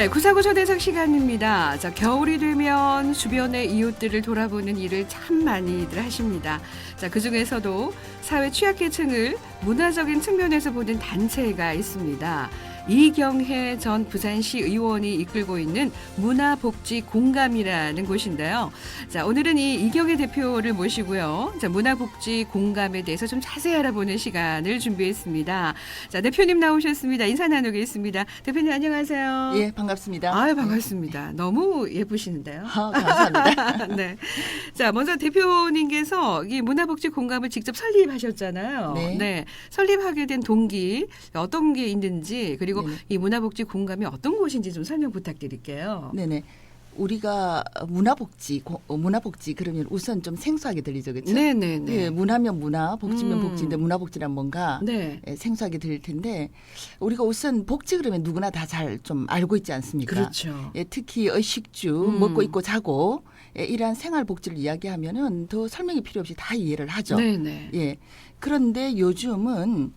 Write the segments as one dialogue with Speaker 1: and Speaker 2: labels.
Speaker 1: 네, 구사구 초대석 시간입니다. 자, 겨울이 되면 주변의 이웃들을 돌아보는 일을 참 많이들 하십니다. 자, 그중에서도 사회 취약계층을 문화적인 측면에서 보는 단체가 있습니다. 이경혜 전 부산시 의원이 이끌고 있는 문화복지공감이라는 곳인데요. 자, 오늘은 이 이경혜 대표를 모시고요. 자, 문화복지공감에 대해서 좀 자세히 알아보는 시간을 준비했습니다. 자, 대표님 나오셨습니다. 인사 나누겠습니다. 대표님 안녕하세요.
Speaker 2: 예, 반갑습니다.
Speaker 1: 아유, 반갑습니다. 너무 예쁘시는데요.
Speaker 2: 감사합니다.
Speaker 1: 네. 자, 먼저 대표님께서 이 문화복지공감을 직접 설립하셨잖아요.
Speaker 2: 네.
Speaker 1: 설립하게 된 동기 어떤 게 있는지 그리고
Speaker 2: 네네.
Speaker 1: 이 문화복지공감이 어떤 곳인지 좀 설명 부탁드릴게요.
Speaker 2: 네네. 우리가 문화복지 그러면 우선 좀 생소하게 들리죠, 그렇죠?
Speaker 1: 네네네.
Speaker 2: 예, 문화면 문화, 복지면 복지인데 문화복지란 뭔가
Speaker 1: 네.
Speaker 2: 예, 생소하게 들릴 텐데 우리가 우선 복지 그러면 누구나 다 잘 좀 알고 있지 않습니까?
Speaker 1: 그렇죠.
Speaker 2: 예, 특히 의식주, 먹고 입고 자고 예, 이러한 생활 복지를 이야기하면은 더 설명이 필요 없이 다 이해를 하죠.
Speaker 1: 네네.
Speaker 2: 예. 그런데 요즘은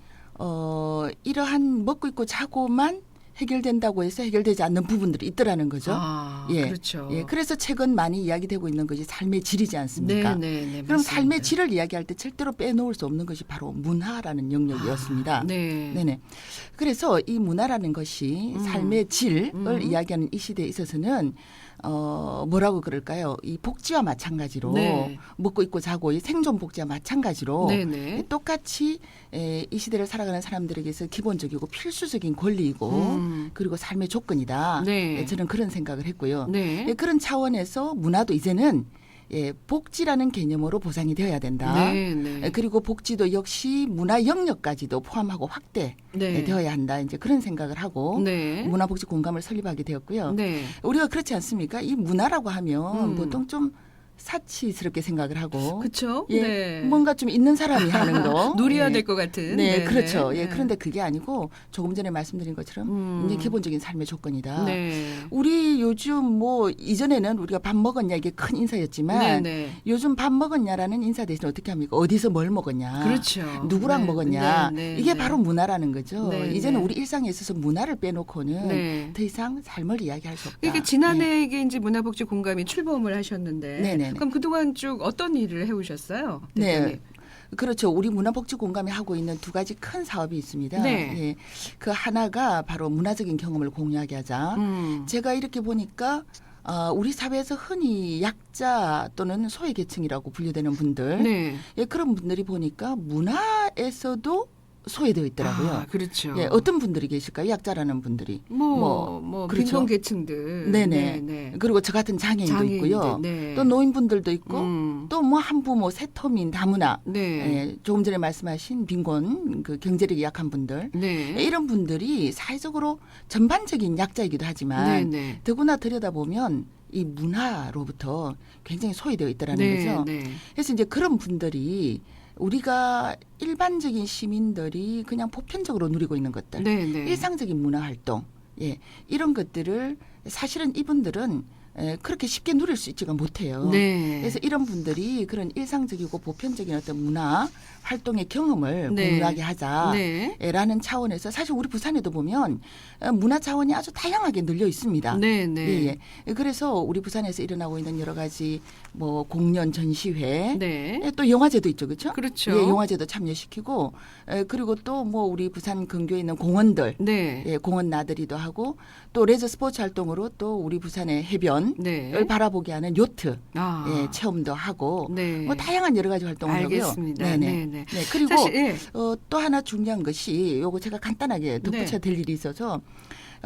Speaker 2: 이러한 먹고 입고 자고만 해결된다고 해서 해결되지 않는 부분들이 있더라는 거죠.
Speaker 1: 아,
Speaker 2: 예.
Speaker 1: 그렇죠.
Speaker 2: 예. 그래서 최근 많이 이야기되고 있는 것이 삶의 질이지 않습니까?
Speaker 1: 네네네.
Speaker 2: 그럼
Speaker 1: 맞습니다.
Speaker 2: 삶의 질을 이야기할 때 절대로 빼놓을 수 없는 것이 바로 문화라는 영역이었습니다.
Speaker 1: 아, 네.
Speaker 2: 네네. 그래서 이 문화라는 것이 삶의 질을 이야기하는 이 시대에 있어서는 뭐라고 그럴까요? 이 복지와 마찬가지로
Speaker 1: 네.
Speaker 2: 먹고 입고 자고 이 생존 복지와 마찬가지로
Speaker 1: 네네.
Speaker 2: 똑같이 이 시대를 살아가는 사람들에게서 기본적이고 필수적인 권리이고 그리고 삶의 조건이다.
Speaker 1: 네.
Speaker 2: 예, 저는 그런 생각을 했고요.
Speaker 1: 네.
Speaker 2: 예, 그런 차원에서 문화도 이제는 예, 복지라는 개념으로 보상이 되어야 된다.
Speaker 1: 네네.
Speaker 2: 예, 그리고 복지도 역시 문화 영역까지도 포함하고 확대
Speaker 1: 네.
Speaker 2: 되어야 한다. 이제 그런 생각을 하고
Speaker 1: 네.
Speaker 2: 문화복지 공감을 설립하게 되었고요.
Speaker 1: 네.
Speaker 2: 우리가 그렇지 않습니까? 이 문화라고 하면 보통 좀 사치스럽게 생각을 하고
Speaker 1: 그렇죠.
Speaker 2: 예,
Speaker 1: 네.
Speaker 2: 뭔가 좀 있는 사람이 하는 거
Speaker 1: 누려야
Speaker 2: 예.
Speaker 1: 될 것 같은.
Speaker 2: 네,
Speaker 1: 네네.
Speaker 2: 그렇죠. 예,
Speaker 1: 네.
Speaker 2: 그런데 그게 아니고 조금 전에 말씀드린 것처럼 이제 기본적인 삶의 조건이다.
Speaker 1: 네.
Speaker 2: 우리 요즘 뭐 이전에는 우리가 밥 먹었냐 이게 큰 인사였지만
Speaker 1: 네네.
Speaker 2: 요즘 밥 먹었냐라는 인사 대신 어떻게 합니까? 어디서 뭘 먹었냐?
Speaker 1: 그렇죠.
Speaker 2: 누구랑
Speaker 1: 네.
Speaker 2: 먹었냐?
Speaker 1: 네.
Speaker 2: 이게
Speaker 1: 네.
Speaker 2: 바로 문화라는 거죠.
Speaker 1: 네.
Speaker 2: 이제는
Speaker 1: 네.
Speaker 2: 우리 일상에 있어서 문화를 빼놓고는
Speaker 1: 네.
Speaker 2: 더 이상 삶을 이야기할 수 없다.
Speaker 1: 그러니까 지난해에 이제 문화복지 공감이 출범을 하셨는데
Speaker 2: 네네네.
Speaker 1: 그럼 그동안 쭉 어떤 일을 해오셨어요?
Speaker 2: 네.
Speaker 1: 대표님?
Speaker 2: 그렇죠. 우리 문화복지 공감이 하고 있는 두 가지 큰 사업이 있습니다.
Speaker 1: 네.
Speaker 2: 예. 그 하나가 바로 문화적인 경험을 공유하게 하자. 제가 이렇게 보니까 우리 사회에서 흔히 약자 또는 소외계층이라고 분류되는 분들,
Speaker 1: 네.
Speaker 2: 예, 그런 분들이 보니까 문화에서도 소외되어 있더라고요.
Speaker 1: 아, 그렇죠.
Speaker 2: 예, 어떤 분들이 계실까요? 약자라는 분들이.
Speaker 1: 뭐
Speaker 2: 그렇죠.
Speaker 1: 빈곤계층들.
Speaker 2: 네네.
Speaker 1: 네.
Speaker 2: 그리고 저 같은 장애인도 있고요.
Speaker 1: 네.
Speaker 2: 또 노인분들도 있고
Speaker 1: 음.
Speaker 2: 또 뭐 한부모, 세터민, 다문화.
Speaker 1: 네.
Speaker 2: 예, 조금 전에 말씀하신 빈곤, 그 경제력이 약한 분들.
Speaker 1: 네.
Speaker 2: 예, 이런 분들이 사회적으로 전반적인 약자이기도 하지만
Speaker 1: 네.
Speaker 2: 더구나 들여다보면 이 문화로부터 굉장히 소외되어 있다라는
Speaker 1: 네.
Speaker 2: 거죠.
Speaker 1: 네.
Speaker 2: 그래서 이제 그런 분들이 우리가 일반적인 시민들이 그냥 보편적으로 누리고 있는 것들,
Speaker 1: 네. 네.
Speaker 2: 일상적인 문화 활동, 예, 이런 것들을 사실은 이분들은 그렇게 쉽게 누릴 수 있지가 못해요.
Speaker 1: 네.
Speaker 2: 그래서 이런 분들이 그런 일상적이고 보편적인 어떤 문화 활동의 경험을
Speaker 1: 네.
Speaker 2: 공유하게 하자라는
Speaker 1: 네.
Speaker 2: 차원에서 사실 우리 부산에도 보면 문화 차원이 아주 다양하게 늘려 있습니다.
Speaker 1: 네. 네.
Speaker 2: 예, 예. 그래서 우리 부산에서 일어나고 있는 여러 가지 뭐 공연 전시회,
Speaker 1: 네.
Speaker 2: 예, 또 영화제도 있죠, 그렇죠?
Speaker 1: 그렇죠.
Speaker 2: 예, 영화제도 참여시키고, 그리고 또 뭐 우리 부산 근교에 있는 공원들,
Speaker 1: 네.
Speaker 2: 예, 공원 나들이도 하고, 또 레저 스포츠 활동으로 또 우리 부산의 해변을
Speaker 1: 네.
Speaker 2: 바라보게 하는 요트
Speaker 1: 아.
Speaker 2: 예, 체험도 하고,
Speaker 1: 네.
Speaker 2: 뭐 다양한 여러 가지 활동을 하고요.
Speaker 1: 알겠습니다.
Speaker 2: 네네.
Speaker 1: 네네.
Speaker 2: 네, 그리고
Speaker 1: 사실 예.
Speaker 2: 또 하나 중요한 것이 요거 제가 간단하게 덧붙여야 될 일이 있어서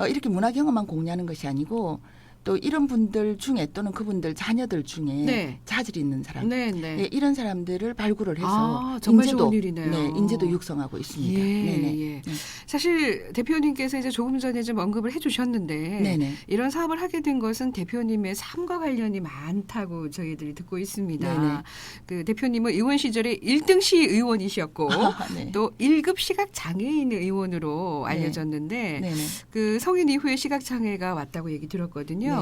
Speaker 2: 이렇게 문화 경험만 공유하는 것이 아니고 또 이런 분들 중에 또는 그분들 자녀들 중에
Speaker 1: 네.
Speaker 2: 자질이 있는 사람,
Speaker 1: 네. 네.
Speaker 2: 예, 이런 사람들을 발굴을 해서
Speaker 1: 아, 정말
Speaker 2: 인재도
Speaker 1: 좋은 일이네요.
Speaker 2: 네, 인재도 육성하고 있습니다.
Speaker 1: 예,
Speaker 2: 네네.
Speaker 1: 예. 사실 대표님께서 이제 조금 전에 좀 언급을 해주셨는데
Speaker 2: 네네.
Speaker 1: 이런 사업을 하게 된 것은 대표님의 삶과 관련이 많다고 저희들이 듣고 있습니다.
Speaker 2: 네네.
Speaker 1: 그 대표님은 의원 시절에 1등 시 의원이셨고
Speaker 2: 네.
Speaker 1: 또 1급 시각 장애인 의원으로 알려졌는데
Speaker 2: 네네.
Speaker 1: 그 성인 이후에 시각 장애가 왔다고 얘기 들었거든요.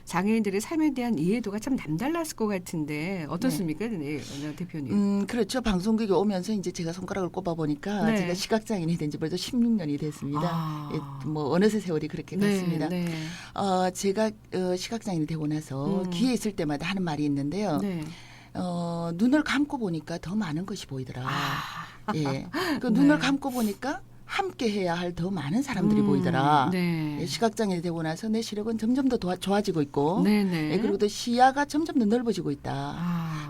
Speaker 1: 장애인들의 삶에 대한 이해도가 참 남달랐을 것 같은데 어떻습니까, 대표님?
Speaker 2: 그렇죠. 방송국에 오면서 이제 제가 손가락을 꼽아 보니까
Speaker 1: 네.
Speaker 2: 제가 시각장애인이 된 지 벌써 16년이 됐습니다. 예, 뭐 어느새 세월이 그렇게 갔습니다.
Speaker 1: 네.
Speaker 2: 제가 시각장애인이 되고 나서 기회 있을 때마다 하는 말이 있는데요.
Speaker 1: 네.
Speaker 2: 눈을 감고 보니까 더 많은 것이 보이더라. 예. 그
Speaker 1: 네.
Speaker 2: 눈을 감고 보니까 함께 해야 할 더 많은 사람들이 보이더라.
Speaker 1: 네.
Speaker 2: 예, 시각장애 되고 나서 내 시력은 점점 더 좋아지고 있고,
Speaker 1: 네네.
Speaker 2: 예, 그리고 또 시야가 점점 더 넓어지고 있다.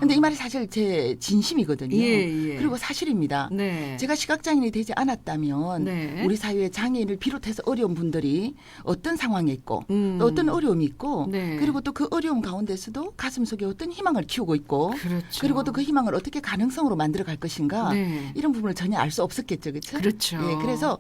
Speaker 2: 근데 이 말이 사실 제 진심이거든요.
Speaker 1: 예.
Speaker 2: 그리고 사실입니다.
Speaker 1: 네.
Speaker 2: 제가 시각장애인이 되지 않았다면
Speaker 1: 네.
Speaker 2: 우리 사회의 장애인을 비롯해서 어려운 분들이 어떤 상황에 있고 또 어떤 어려움이 있고
Speaker 1: 네.
Speaker 2: 그리고 또 그 어려움 가운데서도 가슴속에 어떤 희망을 키우고 있고
Speaker 1: 그렇죠.
Speaker 2: 그리고 또 그 희망을 어떻게 가능성으로 만들어 갈 것인가
Speaker 1: 네.
Speaker 2: 이런 부분을 전혀 알 수 없었겠죠. 그렇죠?
Speaker 1: 그렇죠.
Speaker 2: 예, 그래서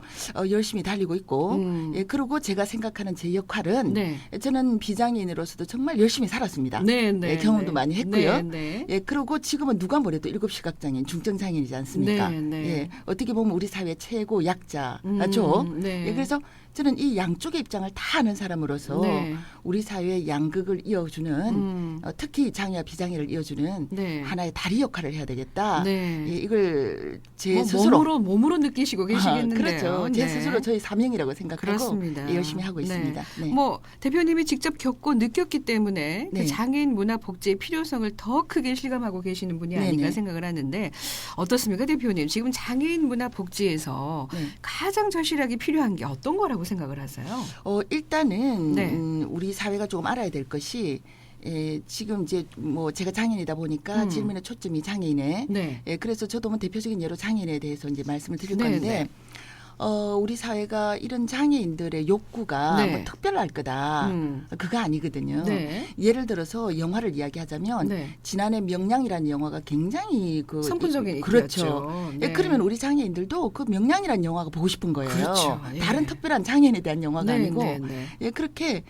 Speaker 2: 열심히 달리고 있고 예, 그리고 제가 생각하는 제 역할은
Speaker 1: 네.
Speaker 2: 저는 비장애인으로서도 정말 열심히 살았습니다.
Speaker 1: 네.
Speaker 2: 예, 경험도 많이 했고요.
Speaker 1: 네.
Speaker 2: 예, 그리고 지금은 누가 뭐래도 7시각장애인, 중증장애인이지 않습니까?
Speaker 1: 네.
Speaker 2: 예, 어떻게 보면 우리 사회 최고 약자죠.
Speaker 1: 네.
Speaker 2: 예, 그래서 저는 이 양쪽의 입장을 다 아는 사람으로서
Speaker 1: 네.
Speaker 2: 우리 사회의 양극을 이어주는 특히 장애와 비장애를 이어주는
Speaker 1: 네.
Speaker 2: 하나의 다리 역할을 해야 되겠다.
Speaker 1: 네.
Speaker 2: 예, 이걸 제
Speaker 1: 뭐
Speaker 2: 스스로
Speaker 1: 몸으로 느끼시고 계시겠는데요.
Speaker 2: 그렇죠. 제
Speaker 1: 네.
Speaker 2: 스스로 저희 사명이라고 생각하고
Speaker 1: 그렇습니다.
Speaker 2: 예, 열심히 하고
Speaker 1: 네.
Speaker 2: 있습니다. 네.
Speaker 1: 뭐 대표님이 직접 겪고 느꼈기 때문에
Speaker 2: 네.
Speaker 1: 그 장애인 문화 복지의 필요성을 더 크게 실감하고 계시는 분이 아닌가
Speaker 2: 네네.
Speaker 1: 생각을 하는데 어떻습니까, 대표님? 지금 장애인 문화 복지에서
Speaker 2: 네.
Speaker 1: 가장 절실하게 필요한 게 어떤 거라고 생각을 하세요?
Speaker 2: 일단은
Speaker 1: 네.
Speaker 2: 우리 사회가 조금 알아야 될 것이 지금 이제 뭐 제가 장애인이다 보니까 질문의 초점이 장애인에
Speaker 1: 네.
Speaker 2: 그래서 저도 뭐 대표적인 예로 장애인에 대해서 이제 말씀을 드릴
Speaker 1: 네,
Speaker 2: 건데
Speaker 1: 네.
Speaker 2: 우리 사회가 이런 장애인들의 욕구가
Speaker 1: 네.
Speaker 2: 뭐 특별할 거다. 그거 아니거든요.
Speaker 1: 네.
Speaker 2: 예를 들어서 영화를 이야기하자면
Speaker 1: 네.
Speaker 2: 지난해 명량이라는 영화가 굉장히
Speaker 1: 선풍적인
Speaker 2: 그렇죠.
Speaker 1: 얘기였죠.
Speaker 2: 예,
Speaker 1: 네.
Speaker 2: 그러면 우리 장애인들도 그 명량이라는 영화가 보고 싶은 거예요.
Speaker 1: 그렇죠. 예.
Speaker 2: 다른 특별한 장애인에 대한 영화가
Speaker 1: 네,
Speaker 2: 아니고
Speaker 1: 네.
Speaker 2: 예, 그렇게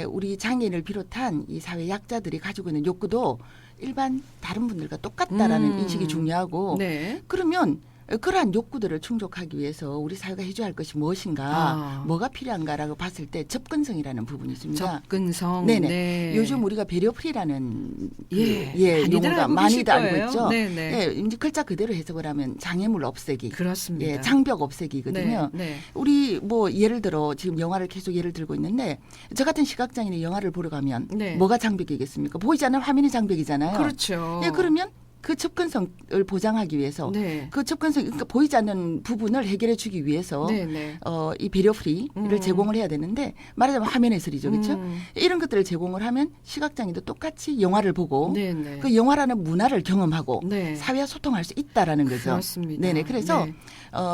Speaker 2: 우리 장애인을 비롯한 이 사회 약자들이 가지고 있는 욕구도 일반 다른 분들과 똑같다라는 인식이 중요하고
Speaker 1: 네.
Speaker 2: 그러면 그러한 욕구들을 충족하기 위해서 우리 사회가 해줘야 할 것이 무엇인가, 뭐가 필요한가라고 봤을 때 접근성이라는 부분이 있습니다.
Speaker 1: 접근성.
Speaker 2: 네네.
Speaker 1: 네.
Speaker 2: 요즘 우리가 배려프리라는
Speaker 1: 많이들
Speaker 2: 용어가
Speaker 1: 알고
Speaker 2: 많이들
Speaker 1: 계실
Speaker 2: 알고
Speaker 1: 거예요.
Speaker 2: 있죠.
Speaker 1: 네네.
Speaker 2: 예, 이제 글자 그대로 해석을 하면 장애물 없애기,
Speaker 1: 그렇습니다.
Speaker 2: 예, 장벽 없애기거든요.
Speaker 1: 네. 네.
Speaker 2: 우리 뭐 예를 들어 지금 영화를 계속 예를 들고 있는데 저 같은 시각장애인이 영화를 보러 가면
Speaker 1: 네.
Speaker 2: 뭐가 장벽이겠습니까? 보이지 않는 화면이 장벽이잖아요.
Speaker 1: 그렇죠.
Speaker 2: 예, 그러면 그 접근성을 보장하기 위해서
Speaker 1: 네.
Speaker 2: 그 접근성 그러니까 보이지 않는 부분을 해결해 주기 위해서
Speaker 1: 네네.
Speaker 2: 이 배려프리를 제공을 해야 되는데 말하자면 화면 해설이죠. 그렇죠? 이런 것들을 제공을 하면 시각장애도 똑같이 영화를 보고
Speaker 1: 네네.
Speaker 2: 그 영화라는 문화를 경험하고
Speaker 1: 네.
Speaker 2: 사회와 소통할 수 있다라는 거죠.
Speaker 1: 그렇습니다.
Speaker 2: 네네. 그래서
Speaker 1: 네.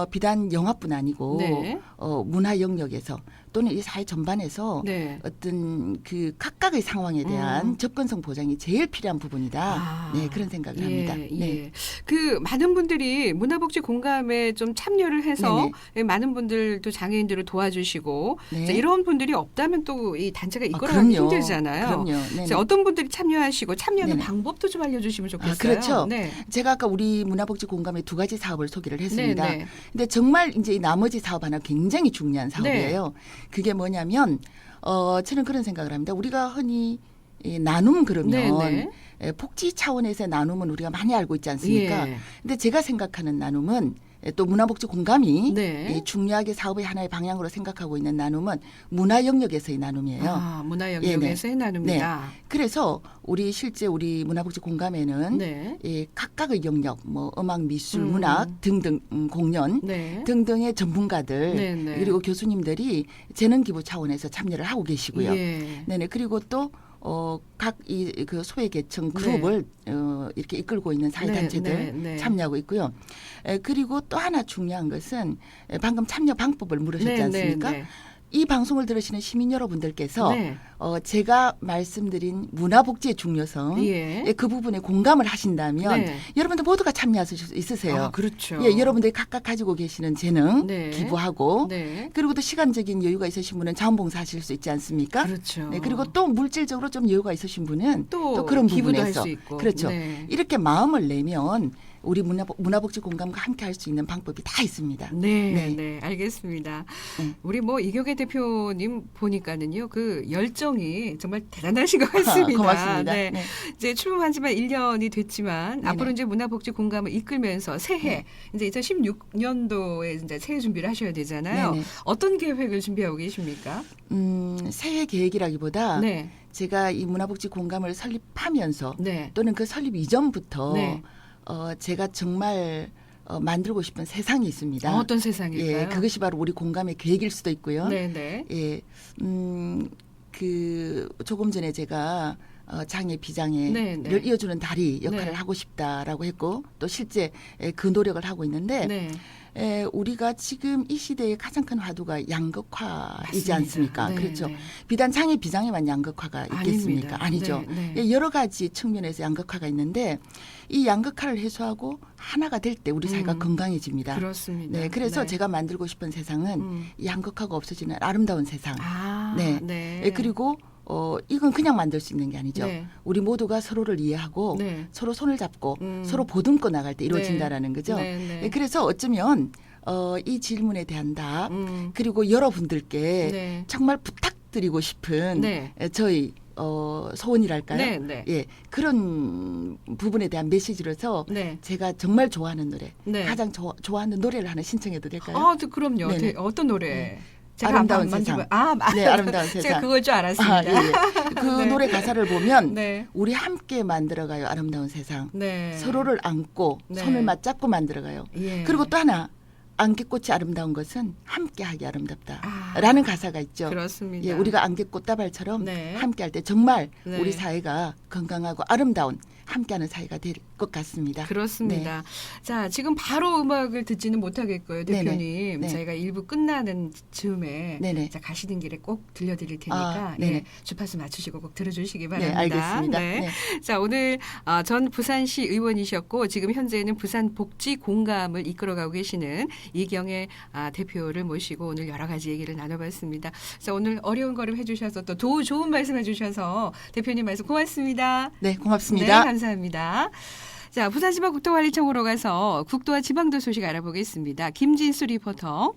Speaker 2: 비단 영화뿐 아니고
Speaker 1: 네.
Speaker 2: 문화 영역에서 또는 이 사회 전반에서
Speaker 1: 네.
Speaker 2: 어떤 그 각각의 상황에 대한 접근성 보장이 제일 필요한 부분이다. 네, 그런 생각을 합니다.
Speaker 1: 예.
Speaker 2: 네.
Speaker 1: 그 많은 분들이 문화복지 공감에 좀 참여를 해서
Speaker 2: 네네.
Speaker 1: 예, 많은 분들도 장애인들을 도와주시고
Speaker 2: 네.
Speaker 1: 자, 이런 분들이 없다면 또 이 단체가 이끌어가기
Speaker 2: 그럼요.
Speaker 1: 힘들잖아요.
Speaker 2: 그럼요. 네네.
Speaker 1: 자, 어떤 분들이 참여하시고 참여하는
Speaker 2: 네네.
Speaker 1: 방법도 좀 알려주시면 좋겠어요.
Speaker 2: 그렇죠.
Speaker 1: 네.
Speaker 2: 제가 아까 우리 문화복지 공감의 2가지 사업을 소개를 했습니다.
Speaker 1: 네네.
Speaker 2: 근데 정말 이제 이 나머지 사업 하나 굉장히 중요한 사업이에요. 그게 뭐냐면 저는 그런 생각을 합니다. 우리가 흔히 나눔 그러면
Speaker 1: 네네.
Speaker 2: 복지 차원에서의 나눔은 우리가 많이 알고 있지 않습니까?
Speaker 1: 예.
Speaker 2: 근데 제가 생각하는 나눔은 또 문화복지 공감이
Speaker 1: 네.
Speaker 2: 중요하게 사업의 하나의 방향으로 생각하고 있는 나눔은 문화 영역에서의 나눔이에요.
Speaker 1: 아, 문화 영역에서의 나눔이다.
Speaker 2: 그래서 실제 우리 문화복지 공감에는
Speaker 1: 네.
Speaker 2: 각각의 영역, 뭐 음악, 미술, 문학 등등 공연
Speaker 1: 네.
Speaker 2: 등등의 전문가들
Speaker 1: 네네.
Speaker 2: 그리고 교수님들이 재능 기부 차원에서 참여를 하고 계시고요.
Speaker 1: 예.
Speaker 2: 네네. 그리고 또 각 그 소외 계층 그룹을 이렇게 이끌고 있는 사회 단체들
Speaker 1: 네.
Speaker 2: 참여하고 있고요. 그리고 또 하나 중요한 것은 방금 참여 방법을 물으셨지 않습니까?
Speaker 1: 네.
Speaker 2: 이 방송을 들으시는 시민 여러분들께서
Speaker 1: 네.
Speaker 2: 제가 말씀드린 문화복지의 중요성
Speaker 1: 예.
Speaker 2: 그 부분에 공감을 하신다면
Speaker 1: 네.
Speaker 2: 여러분들 모두가 참여하실 수 있으세요.
Speaker 1: 아, 그렇죠.
Speaker 2: 예, 여러분들이 각각 가지고 계시는 재능
Speaker 1: 네.
Speaker 2: 기부하고
Speaker 1: 네.
Speaker 2: 그리고 또 시간적인 여유가 있으신 분은 자원봉사 하실 수 있지 않습니까?
Speaker 1: 그렇죠.
Speaker 2: 네, 그리고 또 물질적으로 좀 여유가 있으신 분은
Speaker 1: 또
Speaker 2: 또 그런
Speaker 1: 기부도 할
Speaker 2: 부분에서
Speaker 1: 수 있고.
Speaker 2: 그렇죠.
Speaker 1: 네.
Speaker 2: 이렇게 마음을 내면 우리 문화복지 공감과 함께 할 수 있는 방법이 다 있습니다.
Speaker 1: 네, 알겠습니다. 우리 뭐 이경혜 대표님 보니까는요, 그 열정이 정말 대단하신 것 같습니다.
Speaker 2: 고맙습니다.
Speaker 1: 네. 이제 출범한 지만 1년이 됐지만
Speaker 2: 네네.
Speaker 1: 앞으로 이제 문화복지 공감을 이끌면서 새해 이제 2016년도에 이제 새해 준비를 하셔야 되잖아요.
Speaker 2: 네네.
Speaker 1: 어떤 계획을 준비하고 계십니까?
Speaker 2: 새해 계획이라기보다
Speaker 1: 네.
Speaker 2: 제가 이 문화복지 공감을 설립하면서
Speaker 1: 네.
Speaker 2: 또는 그 설립 이전부터
Speaker 1: 네.
Speaker 2: 제가 정말 만들고 싶은 세상이 있습니다.
Speaker 1: 어떤 세상일까요?
Speaker 2: 예, 그것이 바로 우리 공감의 계획일 수도 있고요.
Speaker 1: 네네.
Speaker 2: 예, 그 조금 전에 제가 장애 비장애를
Speaker 1: 네.
Speaker 2: 이어주는 다리 역할을
Speaker 1: 네.
Speaker 2: 하고 싶다라고 했고 또 실제 그 노력을 하고 있는데
Speaker 1: 네.
Speaker 2: 우리가 지금 이 시대의 가장 큰 화두가 양극화이지
Speaker 1: 맞습니다.
Speaker 2: 않습니까?
Speaker 1: 네,
Speaker 2: 그렇죠.
Speaker 1: 네.
Speaker 2: 비단 장애 비장애만 양극화가 있겠습니까?
Speaker 1: 아닙니다.
Speaker 2: 아니죠.
Speaker 1: 네.
Speaker 2: 예, 여러 가지 측면에서 양극화가 있는데 이 양극화를 해소하고 하나가 될 때 우리 사회가 건강해집니다.
Speaker 1: 그렇습니다.
Speaker 2: 네, 그래서
Speaker 1: 네.
Speaker 2: 제가 만들고 싶은 세상은 이 양극화가 없어지는 아름다운 세상.
Speaker 1: 네.
Speaker 2: 예, 그리고 이건 그냥 만들 수 있는 게 아니죠.
Speaker 1: 네.
Speaker 2: 우리 모두가 서로를 이해하고
Speaker 1: 네.
Speaker 2: 서로 손을 잡고 서로 보듬고 나갈 때 이루어진다라는 거죠.
Speaker 1: 네.
Speaker 2: 예, 그래서 어쩌면 이 질문에 대한 답 그리고 여러분들께
Speaker 1: 네.
Speaker 2: 정말 부탁드리고 싶은
Speaker 1: 네.
Speaker 2: 저희 소원이랄까요?
Speaker 1: 네.
Speaker 2: 예, 그런 부분에 대한 메시지로서
Speaker 1: 네.
Speaker 2: 제가 정말 좋아하는 노래,
Speaker 1: 네.
Speaker 2: 가장 좋아하는 노래를 하나 신청해도 될까요?
Speaker 1: 그럼요.
Speaker 2: 네네.
Speaker 1: 어떤 노래? 제가
Speaker 2: 아름다운
Speaker 1: 한번
Speaker 2: 세상.
Speaker 1: 네,
Speaker 2: 아름다운
Speaker 1: 제가
Speaker 2: 세상.
Speaker 1: 그걸 줄 알았습니다.
Speaker 2: 예. 그
Speaker 1: 네.
Speaker 2: 노래 가사를 보면
Speaker 1: 네.
Speaker 2: 우리 함께 만들어가요 아름다운 세상.
Speaker 1: 네.
Speaker 2: 서로를 안고
Speaker 1: 네.
Speaker 2: 손을 맞잡고 만들어가요.
Speaker 1: 예.
Speaker 2: 그리고 또 하나 안개꽃이 아름다운 것은 함께하기 아름답다.
Speaker 1: 아,
Speaker 2: 라는 가사가 있죠.
Speaker 1: 그렇습니다.
Speaker 2: 예, 우리가 안개꽃 다발처럼
Speaker 1: 네.
Speaker 2: 함께할 때 정말
Speaker 1: 네.
Speaker 2: 우리 사회가 건강하고 아름다운 함께하는 사회가 될 것 같습니다.
Speaker 1: 그렇습니다. 자, 지금 바로 음악을 듣지는 못하겠고요, 대표님.
Speaker 2: 네네. 네.
Speaker 1: 저희가 일부 끝나는 즈음에
Speaker 2: 네네.
Speaker 1: 자, 가시는 길에 꼭 들려드릴 테니까
Speaker 2: 네네.
Speaker 1: 예, 주파수 맞추시고 꼭 들어주시기
Speaker 2: 네,
Speaker 1: 바랍니다.
Speaker 2: 알겠습니다.
Speaker 1: 네.
Speaker 2: 네.
Speaker 1: 자, 오늘 전 부산시 의원이셨고 지금 현재는 부산 복지 공감을 이끌어가고 계시는 이경혜 대표를 모시고 오늘 여러 가지 얘기를 나눠봤습니다. 자, 오늘 어려운 걸음 해주셔서 또 좋은 말씀 해주셔서 대표님 말씀 고맙습니다.
Speaker 2: 네,
Speaker 1: 네,
Speaker 2: 고맙습니다.
Speaker 1: 감사합니다. 자, 부산지방국토관리청으로 가서 국도와 지방도 소식 알아보겠습니다. 김진수 리포터.